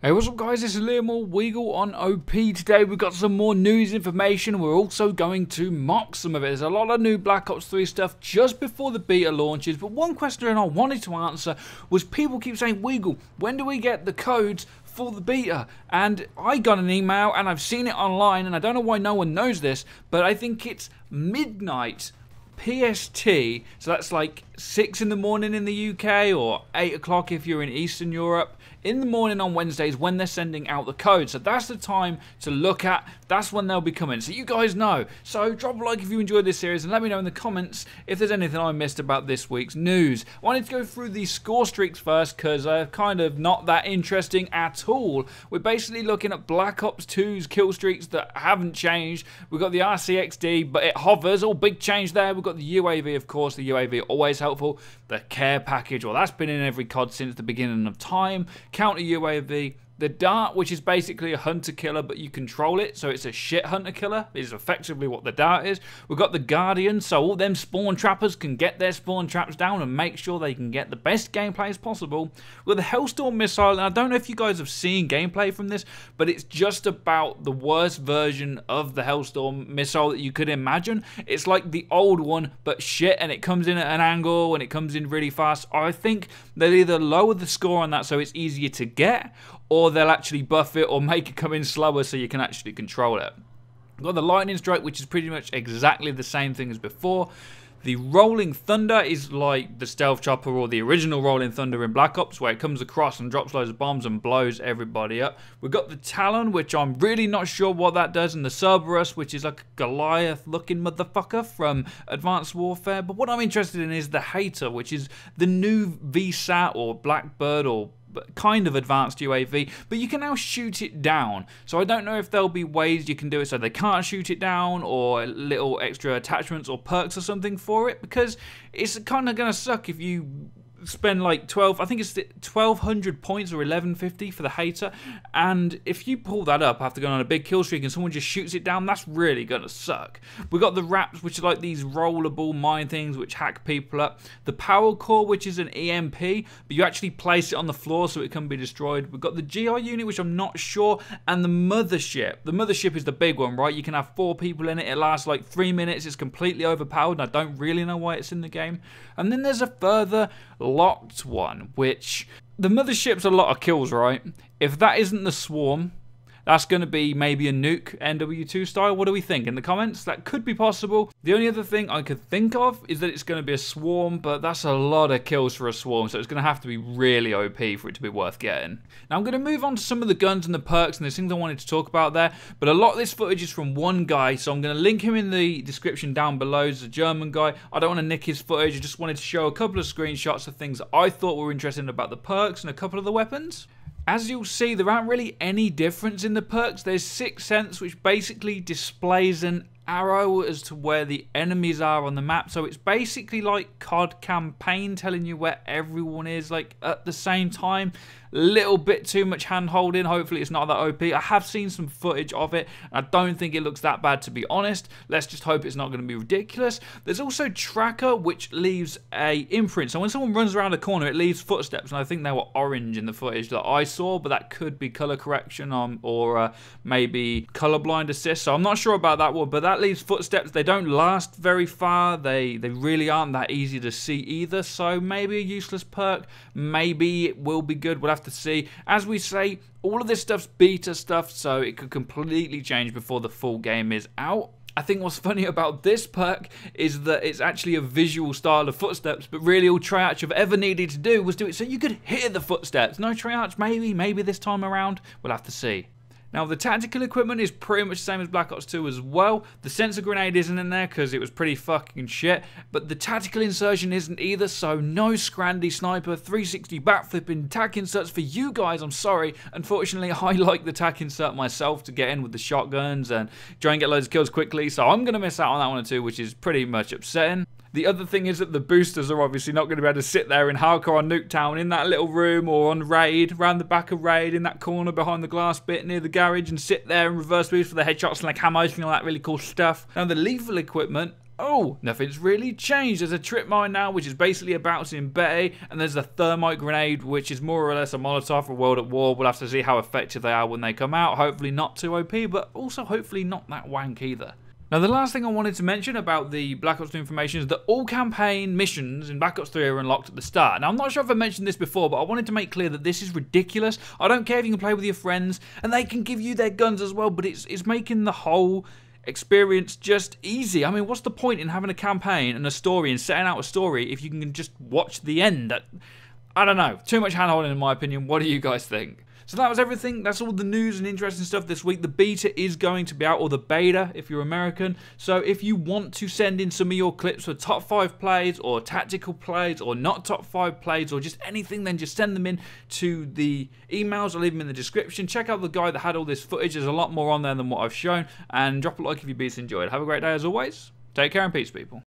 Hey, what's up guys, this is Liam or Weagle on OP. Today we've got some more news information. We're also going to mock some of it. There's a lot of new Black Ops 3 stuff just before the beta launches, but one question I wanted to answer was people keep saying, Weagle, when do we get the codes for the beta? And I got an email and I've seen it online, and I don't know why no one knows this, but I think it's midnight PST, so that's like 6 in the morning in the UK or 8 o'clock if you're in Eastern Europe, in the morning on Wednesdays when they're sending out the code. So that's the time to look at. That's when they'll be coming. So you guys know. So drop a like if you enjoyed this series and let me know in the comments if there's anything I missed about this week's news. I wanted to go through the score streaks first because they're kind of not that interesting at all. We're basically looking at Black Ops 2's kill streaks that haven't changed. We've got the RCXD, but it hovers. All big change there. We've got the UAV, of course. The UAV always helpful. The care package, well, that's been in every COD since the beginning of time. Counter UAV. The Dart, which is basically a hunter-killer, but you control it, so it's a shit hunter-killer, is effectively what the Dart is. We've got the Guardian, so all them spawn trappers can get their spawn traps down and make sure they can get the best gameplay as possible. With the Hellstorm missile, and I don't know if you guys have seen gameplay from this, but it's just about the worst version of the Hellstorm missile that you could imagine. It's like the old one, but shit, and it comes in at an angle, and it comes in really fast. I think they'll either lower the score on that so it's easier to get, or they'll actually buff it or make it come in slower so you can actually control it. We've got the Lightning Strike, which is pretty much exactly the same thing as before. The Rolling Thunder is like the Stealth Chopper or the original Rolling Thunder in Black Ops, where it comes across and drops loads of bombs and blows everybody up. We've got the Talon, which I'm really not sure what that does, and the Cerberus, which is like a Goliath-looking motherfucker from Advanced Warfare. But what I'm interested in is the Hater, which is the new VSAT or Blackbird or kind of advanced UAV, but you can now shoot it down. So I don't know if there'll be ways you can do it so they can't shoot it down, or little extra attachments or perks or something for it, because it's kind of going to suck if you spend like 12, I think it's 1200 points or 1150 for the Hater, and if you pull that up after going on a big kill streak and someone just shoots it down, that's really gonna suck. We've got the Wraps, which are like these rollable mine things which hack people up. The Power Core, which is an EMP, but you actually place it on the floor so it can be destroyed. We've got the GI unit, which I'm not sure, and the Mothership. The Mothership is the big one, right? You can have 4 people in it. It lasts like 3 minutes. It's completely overpowered, and I don't really know why it's in the game. And then there's a further locked one, which the Mothership's a lot of kills, right? If that isn't the Swarm, that's going to be maybe a nuke NW2 style. What do we think? In the comments, that could be possible. The only other thing I could think of is that it's going to be a Swarm, but that's a lot of kills for a Swarm, so it's going to have to be really OP for it to be worth getting. Now I'm going to move on to some of the guns and the perks and the things I wanted to talk about there, but a lot of this footage is from one guy, so I'm going to link him in the description down below. He's a German guy. I don't want to nick his footage. I just wanted to show a couple of screenshots of things that I thought were interesting about the perks and a couple of the weapons. As you'll see, there aren't really any difference in the perks. There's Sixth Sense, which basically displays an arrow as to where the enemies are on the map. So it's basically like COD Campaign, telling you where everyone is like at the same time. Little bit too much hand holding. Hopefully it's not that OP. I have seen some footage of it. I don't think it looks that bad, to be honest. Let's just hope it's not going to be ridiculous. There's also Tracker, which leaves a imprint. So when someone runs around a corner, it leaves footsteps, and I think they were orange in the footage that I saw, but that could be color correction or maybe colorblind assist. So I'm not sure about that one, but that leaves footsteps. They don't last very far. They really aren't that easy to see either. So maybe a useless perk. Maybe it will be good. We'll have to see. As we say, all of this stuff's beta stuff, so it could completely change before the full game is out. I think what's funny about this perk is that it's actually a visual style of footsteps, but really all Triarch have ever needed to do was do it so you could hear the footsteps. No Triarch, maybe this time around. We'll have to see. Now, the tactical equipment is pretty much the same as Black Ops 2 as well. The sensor grenade isn't in there because it was pretty fucking shit, but the tactical insertion isn't either, so no Scrandy Sniper, 360 backflipping tac inserts for you guys, I'm sorry. Unfortunately, I like the tac insert myself to get in with the shotguns and try and get loads of kills quickly, so I'm going to miss out on that one too, which is pretty much upsetting. The other thing is that the boosters are obviously not going to be able to sit there in hardcore on Nuketown in that little room or on Raid, around the back of Raid, in that corner behind the glass bit near the garage, and sit there and reverse boost for the headshots and like camos and all that really cool stuff. Now the lethal equipment Oh, nothing's really changed. There's a trip mine now, which is basically a bouncing Betty, and there's a thermite grenade, which is more or less a Molotov for World at War. We'll have to see how effective they are when they come out. Hopefully not too OP, but also hopefully not that wank either. Now, the last thing I wanted to mention about the Black Ops 2 information is that all campaign missions in Black Ops 3 are unlocked at the start. Now, I'm not sure if I mentioned this before, but I wanted to make clear that this is ridiculous. I don't care if you can play with your friends, and they can give you their guns as well, but it's making the whole experience just easy. I mean, what's the point in having a campaign and a story and setting out a story if you can just watch the end? I don't know. Too much handholding in my opinion. What do you guys think? So that was everything. That's all the news and interesting stuff this week. The beta is going to be out, or the beta if you're American. So if you want to send in some of your clips for top 5 plays or tactical plays or not top 5 plays or just anything, then just send them in to the emails. I'll leave them in the description. Check out the guy that had all this footage. There's a lot more on there than what I've shown. And drop a like if you beats enjoyed. Have a great day as always. Take care and peace, people.